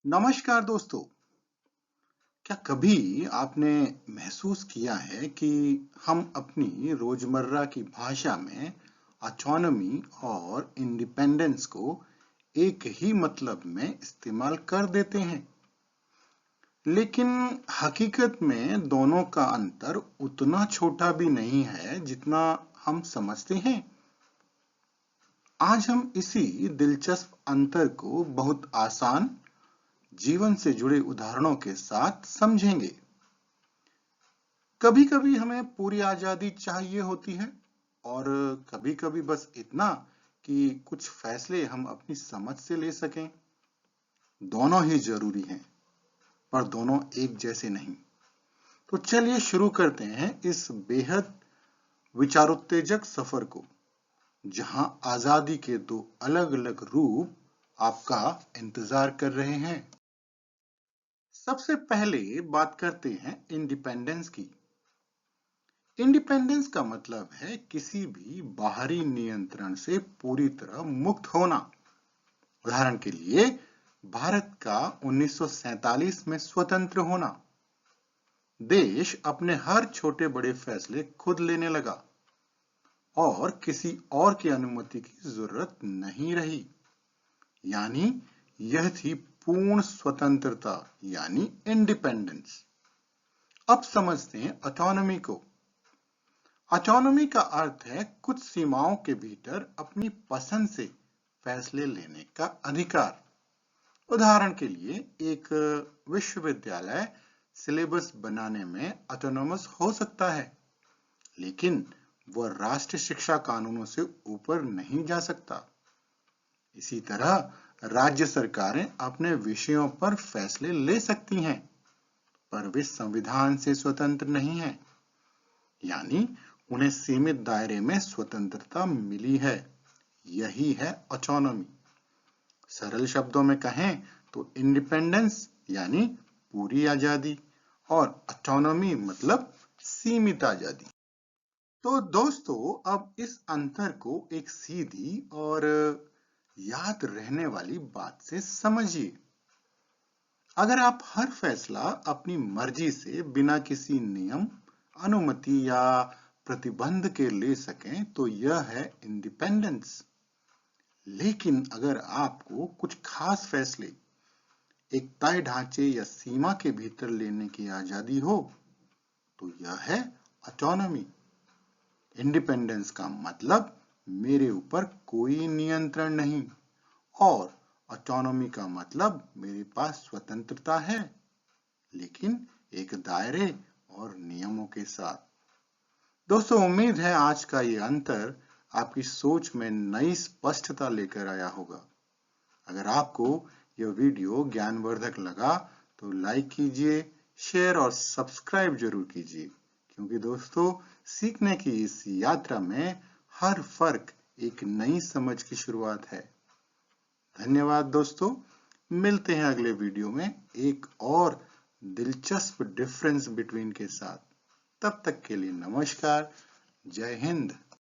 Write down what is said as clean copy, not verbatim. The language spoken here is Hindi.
नमस्कार दोस्तों। क्या कभी आपने महसूस किया है कि हम अपनी रोजमर्रा की भाषा में ऑटोनॉमी और इंडिपेंडेंस को एक ही मतलब में इस्तेमाल कर देते हैं, लेकिन हकीकत में दोनों का अंतर उतना छोटा भी नहीं है जितना हम समझते हैं। आज हम इसी दिलचस्प अंतर को बहुत आसान जीवन से जुड़े उदाहरणों के साथ समझेंगे। कभी-कभी हमें पूरी आजादी चाहिए होती है और कभी-कभी बस इतना कि कुछ फैसले हम अपनी समझ से ले सकें। दोनों ही जरूरी हैं, पर दोनों एक जैसे नहीं। तो चलिए शुरू करते हैं इस बेहद विचारोत्तेजक सफर को, जहां आजादी के दो अलग-अलग रूप आपका इंतजार कर रहे हैं। सबसे पहले बात करते हैं इंडिपेंडेंस की। इंडिपेंडेंस का मतलब है किसी भी बाहरी नियंत्रण से पूरी तरह मुक्त होना। उदाहरण के लिए भारत का 1947 में स्वतंत्र होना। देश अपने हर छोटे बड़े फैसले खुद लेने लगा और किसी और की अनुमति की जरूरत नहीं रही। यानी यह थी पूर्ण स्वतंत्रता, यानी इंडिपेंडेंस। अब समझते हैं ऑटोनॉमी को। ऑटोनॉमी का अर्थ है कुछ सीमाओं के भीतर अपनी पसंद से फैसले लेने का अधिकार। उदाहरण के लिए एक विश्वविद्यालय सिलेबस बनाने में ऑटोनोमस हो सकता है, लेकिन वह राष्ट्रीय शिक्षा कानूनों से ऊपर नहीं जा सकता। इसी तरह राज्य सरकारें अपने विषयों पर फैसले ले सकती हैं, पर वे संविधान से स्वतंत्र नहीं हैं। यानी उन्हें सीमित दायरे में स्वतंत्रता मिली है। यही है ऑटोनॉमी। सरल शब्दों में कहें तो इंडिपेंडेंस यानी पूरी आजादी और ऑटोनॉमी मतलब सीमित आजादी। तो दोस्तों, अब इस अंतर को एक सीधी और याद रहने वाली बात से समझिए। अगर आप हर फैसला अपनी मर्जी से बिना किसी नियम, अनुमति या प्रतिबंध के ले सकें तो यह है इंडिपेंडेंस। लेकिन अगर आपको कुछ खास फैसले एक तय ढांचे या सीमा के भीतर लेने की आजादी हो तो यह है ऑटोनॉमी। इंडिपेंडेंस का मतलब मेरे ऊपर कोई नियंत्रण नहीं, और ऑटोनॉमी का मतलब मेरे पास स्वतंत्रता है, लेकिन एक दायरे और नियमों के साथ। दोस्तों, उम्मीद है आज का ये अंतर आपकी सोच में नई स्पष्टता लेकर आया होगा। अगर आपको यह वीडियो ज्ञानवर्धक लगा तो लाइक कीजिए, शेयर और सब्सक्राइब जरूर कीजिए, क्योंकि दोस्तों, सीखने की इस यात्रा में हर फर्क एक नई समझ की शुरुआत है। धन्यवाद दोस्तों। मिलते हैं अगले वीडियो में एक और दिलचस्प डिफरेंस बिटवीन के साथ। तब तक के लिए नमस्कार। जय हिंद।